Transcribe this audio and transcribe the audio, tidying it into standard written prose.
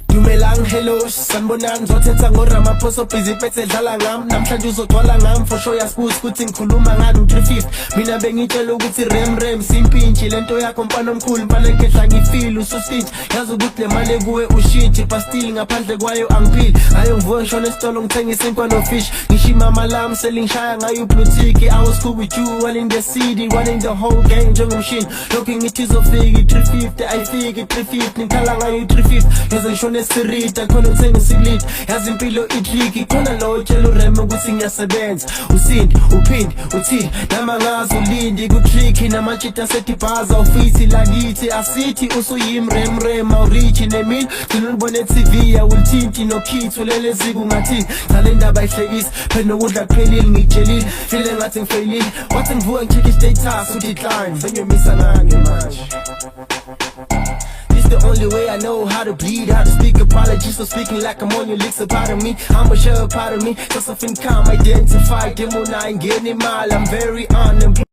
Dumelang hello sanibonani ngizothetha ngo350 busy bese dlala ngami namhlanje uzogcwala ngami for sure yasibuz ukuthi ngikhuluma ngani ngo350 mina bengitshela ukuthi rem simpintshi lento yakho mfana omkhulu mfana ngehla ngifeel ususitshi yazi ukuthi le mali kuwe ushitshi but still ngaphandle kwayo angiphili ayo ngivuka ngishona esitolo ngithenga isinkwa no fish ngishima amalami selingishaya ngayo blue tick I was cool with you running the city running the whole gang njengomshini lokhu ngithi izofika i350 ayifiki i350 ngikhala ngayo i350 yazi ngishona esirita khona ngithenga isikilidi yazi impilo itricky khona lo utshela urem ukuthi ngiyasebenza usindi uphindi uthi nama ngazi ulindi ku-tricky namantshita sethi bhaza ufisi lakithi asithi usuyimrem awurichi nemini ngilibone TV awulithinti nokhithi ulele ziku ngathi ngale ndaba ihlekisi phela ukudla kuphelile ngikutshelile file ngathi ngifeyilile wathi ngivuka ngicheck i-status udecline sengiyomisa nange manje. The only way I know how to bleed, how to speak apologies, so speaking like I'm on your licks, a part of me, I'm a sure part of me, cause I think I'm identified, I'm very unemployed.